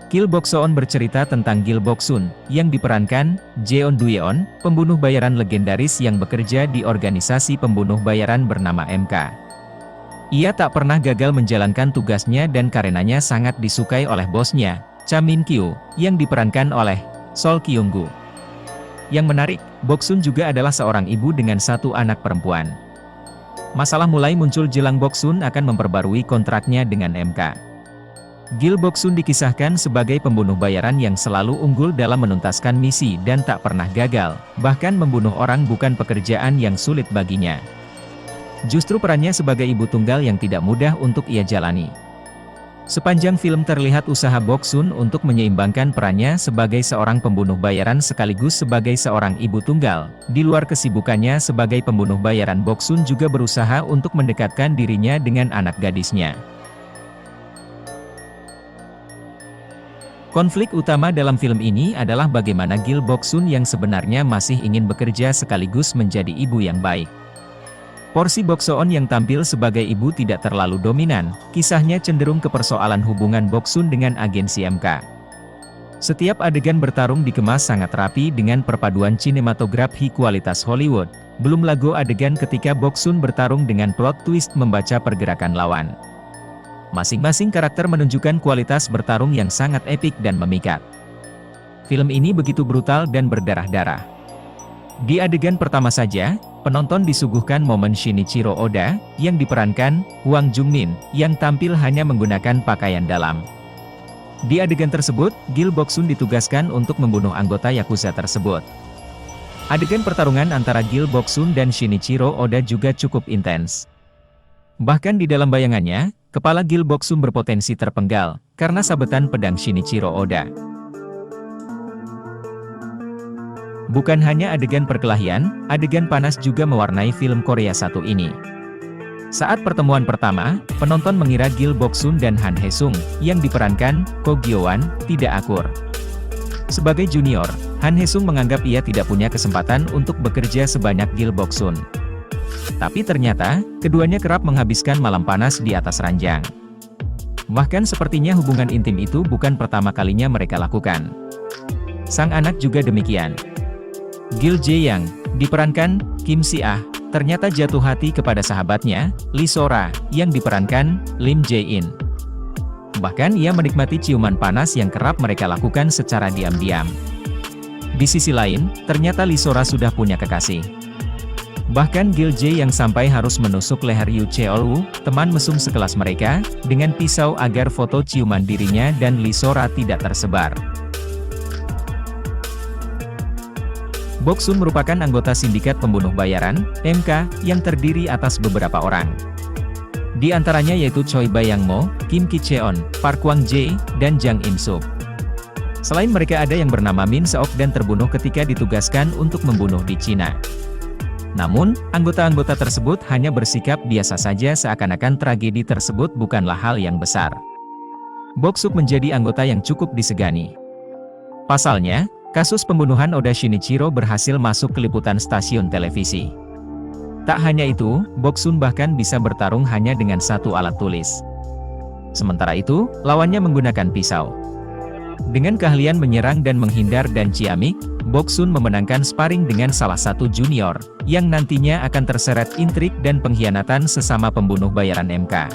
Gil Boksoon bercerita tentang Gil Boksun, yang diperankan Jeon Duyeon, pembunuh bayaran legendaris yang bekerja di organisasi pembunuh bayaran bernama MK. Ia tak pernah gagal menjalankan tugasnya dan karenanya sangat disukai oleh bosnya, Cha Min Kyu, yang diperankan oleh Sol Kyung-gu. Yang menarik, Boksun juga adalah seorang ibu dengan satu anak perempuan. Masalah mulai muncul jelang Boksun akan memperbarui kontraknya dengan MK. Gil Boksun dikisahkan sebagai pembunuh bayaran yang selalu unggul dalam menuntaskan misi dan tak pernah gagal, bahkan membunuh orang bukan pekerjaan yang sulit baginya. Justru perannya sebagai ibu tunggal yang tidak mudah untuk ia jalani. Sepanjang film terlihat usaha Boksun untuk menyeimbangkan perannya sebagai seorang pembunuh bayaran sekaligus sebagai seorang ibu tunggal. Di luar kesibukannya sebagai pembunuh bayaran, Boksun juga berusaha untuk mendekatkan dirinya dengan anak gadisnya. Konflik utama dalam film ini adalah bagaimana Gil Boksun yang sebenarnya masih ingin bekerja sekaligus menjadi ibu yang baik. Porsi Boksoon yang tampil sebagai ibu tidak terlalu dominan, kisahnya cenderung ke persoalan hubungan Boksun dengan agensi MK. Setiap adegan bertarung dikemas sangat rapi dengan perpaduan sinematografi kualitas Hollywood, belum lagi adegan ketika Boksun bertarung dengan plot twist membaca pergerakan lawan. Masing-masing karakter menunjukkan kualitas bertarung yang sangat epik dan memikat. Film ini begitu brutal dan berdarah-darah. Di adegan pertama saja, penonton disuguhkan momen Shinichiro Oda, yang diperankan Hwang Jung-min, yang tampil hanya menggunakan pakaian dalam. Di adegan tersebut, Gil Boksun ditugaskan untuk membunuh anggota Yakuza tersebut. Adegan pertarungan antara Gil Boksun dan Shinichiro Oda juga cukup intens. Bahkan di dalam bayangannya, kepala Gil Boksun berpotensi terpenggal, karena sabetan pedang Shinichiro Oda. Bukan hanya adegan perkelahian, adegan panas juga mewarnai film Korea satu ini. Saat pertemuan pertama, penonton mengira Gil Boksun dan Han Hae-sung, yang diperankan Ko Gyo-wan, tidak akur. Sebagai junior, Han Hae-sung menganggap ia tidak punya kesempatan untuk bekerja sebanyak Gil Boksun. Tapi ternyata, keduanya kerap menghabiskan malam panas di atas ranjang. Bahkan sepertinya hubungan intim itu bukan pertama kalinya mereka lakukan. Sang anak juga demikian. Gil Jae-young, diperankan Kim Si-ah, ternyata jatuh hati kepada sahabatnya, Lee Sora, yang diperankan Lim Jae-in. Bahkan ia menikmati ciuman panas yang kerap mereka lakukan secara diam-diam. Di sisi lain, ternyata Lee Sora sudah punya kekasih. Bahkan Gil Jae yang sampai harus menusuk leher Yu Cheol-woo, teman mesum sekelas mereka, dengan pisau agar foto ciuman dirinya dan Lee Sora tidak tersebar. Boksun merupakan anggota sindikat pembunuh bayaran, MK, yang terdiri atas beberapa orang. Di antaranya yaitu Choi Bayang-mo, Kim Ki-cheon, Park Kwang-jae, dan Jang In-suk. Selain mereka ada yang bernama Min Seok dan terbunuh ketika ditugaskan untuk membunuh di Cina. Namun, anggota-anggota tersebut hanya bersikap biasa saja seakan-akan tragedi tersebut bukanlah hal yang besar. Boksuk menjadi anggota yang cukup disegani. Pasalnya, kasus pembunuhan Oda Shinichiro berhasil masuk ke liputan stasiun televisi. Tak hanya itu, Boksun bahkan bisa bertarung hanya dengan satu alat tulis. Sementara itu, lawannya menggunakan pisau. Dengan keahlian menyerang dan menghindar dan ciamik, Boksun memenangkan sparring dengan salah satu junior, yang nantinya akan terseret intrik dan pengkhianatan sesama pembunuh bayaran MK.